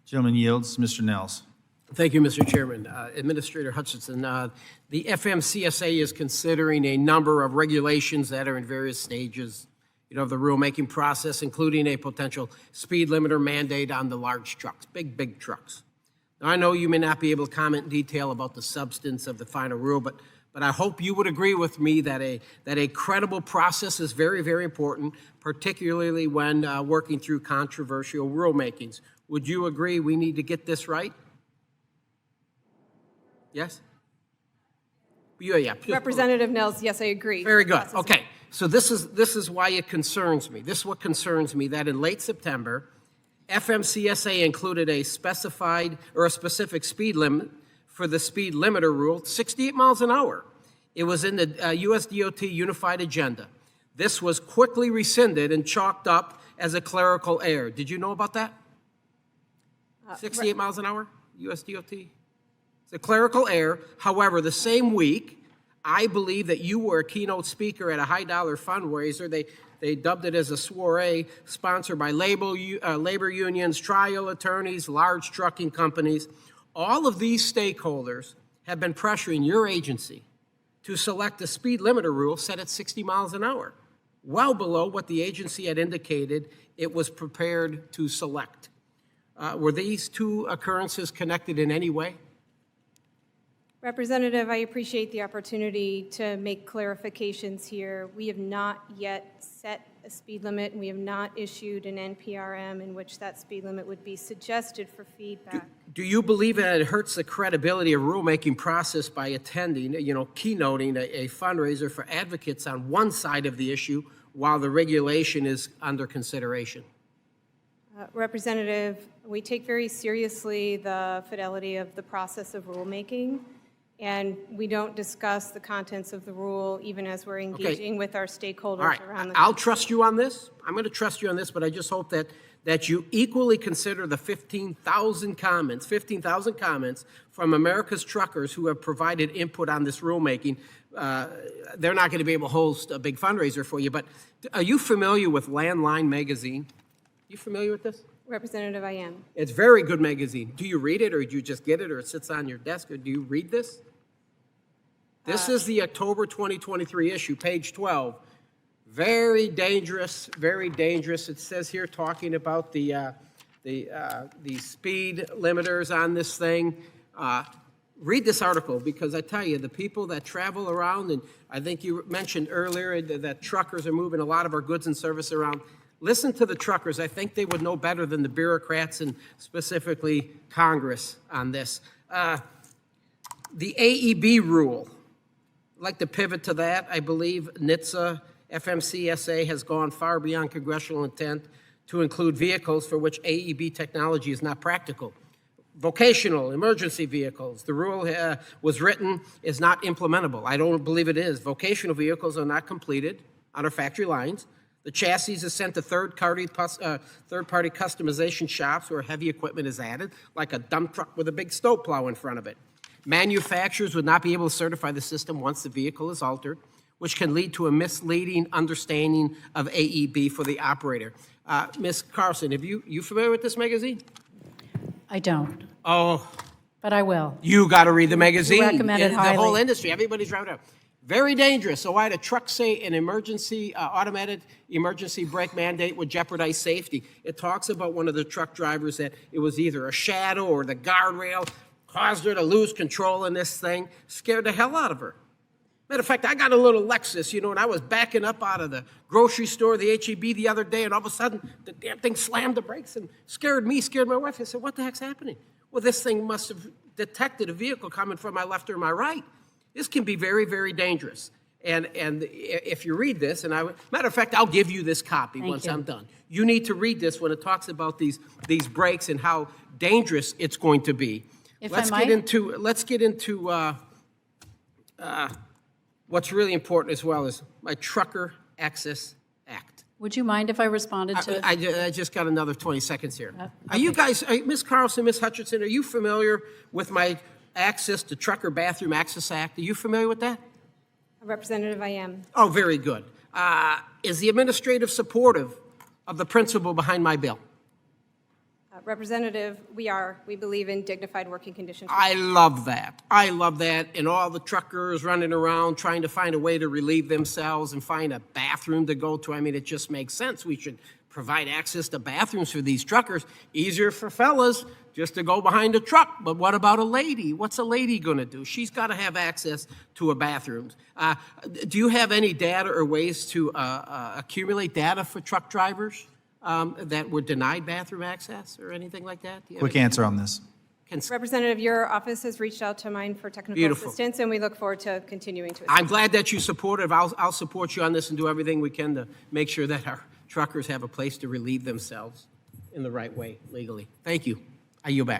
Gentleman yields. Mr. Nehls. Thank you, Mr. Chairman. Administrator Hutchinson, the FMCSA is considering a number of regulations that are in various stages, of the rulemaking process, including a potential speed limiter mandate on the large trucks, big trucks. Now, I know you may not be able to comment in detail about the substance of the final rule, but I hope you would agree with me that a credible process is very, very important, particularly when working through controversial rulemakings. Would you agree we need to get this right? Yes? Yeah. Representative Nehls, yes, I agree. Very good. Okay. So this is why it concerns me. This is what concerns me, that in late September, FMCSA included a specific speed limit for the speed limiter rule, 68 miles an hour. It was in the USDOT Unified Agenda. This was quickly rescinded and chalked up as a clerical error. Did you know about that? 68 miles an hour, USDOT? It's a clerical error. However, the same week, I believe that you were a keynote speaker at a high-dollar fundraiser. They dubbed it as a soiree sponsored by labor unions, trial attorneys, large trucking companies. All of these stakeholders have been pressuring your agency to select a speed limiter rule set at 60 miles an hour, well below what the agency had indicated it was prepared to select. Were these two occurrences connected in any way? Representative, I appreciate the opportunity to make clarifications here. We have not yet set a speed limit, and we have not issued an NPRM in which that speed limit would be suggested for feedback. Do you believe that it hurts the credibility of rulemaking process by attending, keynoting a fundraiser for advocates on one side of the issue while the regulation is under consideration? Representative, we take very seriously the fidelity of the process of rulemaking, and we don't discuss the contents of the rule even as we're engaging with our stakeholders. All right. Around the I'll trust you on this. I'm going to trust you on this, but I just hope that you equally consider the 15,000 comments from America's truckers who have provided input on this rulemaking. They're not going to be able to host a big fundraiser for you, but are you familiar with Landline magazine? You familiar with this? Representative, I am. It's a very good magazine. Do you read it, or do you just get it, or it sits on your desk, or do you read this? This is the October 2023 issue, page 12. Very dangerous, very dangerous. It says here, talking about the speed limiters on this thing. Read this article, because I tell you, the people that travel around, and I think you mentioned earlier that truckers are moving a lot of our goods and service around. Listen to the truckers. I think they would know better than the bureaucrats and specifically Congress on this. The AEB rule, I'd like to pivot to that. I believe NHTSA, FMCSA has gone far beyond congressional intent to include vehicles for which AEB technology is not practical. Vocational emergency vehicles. The rule was written is not implementable. I don't believe it is. Vocational vehicles are not completed on our factory lines. The chassis is sent to third-party customization shops where heavy equipment is added, like a dump truck with a big snowplow in front of it. Manufacturers would not be able to certify the system once the vehicle is altered, which can lead to a misleading understanding of AEB for the operator. Ms. Carlson, have you familiar with this magazine? I don't. Oh. But I will. You got to read the magazine. Recommend it highly. The whole industry, everybody's driving up. Very dangerous. So why did trucks say an automated emergency brake mandate would jeopardize safety? It talks about one of the truck drivers that it was either a shadow or the guardrail caused her to lose control in this thing, scared the hell out of her. Matter of fact, I got a little Lexus, and I was backing up out of the grocery store, the H-E-B, the other day, and all of a sudden, the damn thing slammed the brakes and scared my wife. I said, what the heck's happening? Well, this thing must have detected a vehicle coming from my left or my right. This can be very, very dangerous. And if you read this, matter of fact, I'll give you this copy once I'm done. You need to read this when it talks about these brakes and how dangerous it's going to be. Let's get into what's really important as well is my Trucker Access Act. Would you mind if I responded to? I just got another 20 seconds here. Okay. Are you guys, Ms. Carlson, Ms. Hutchinson, are you familiar with my Access to Trucker Bathroom Access Act? Are you familiar with that? Representative, I am. Oh, very good. Is the administrative supportive of the principle behind my bill? Representative, we believe in dignified working conditions. I love that. I love that. And all the truckers running around trying to find a way to relieve themselves and find a bathroom to go to. I mean, it just makes sense. We should provide access to bathrooms for these truckers. Easier for fellas just to go behind a truck. But what about a lady? What's a lady going to do? She's got to have access to a bathroom. Do you have any data or ways to accumulate data for truck drivers that were denied bathroom access or anything like that? Do you have Quick any- answer on this. Representative, your office has reached out to mine for technical Beautiful. assistance, and we look forward to continuing to assist. I'm glad that you support it. I'll support you on this and do everything we can to make sure that our truckers have a place to relieve themselves in the right way legally. Thank you. I yield back.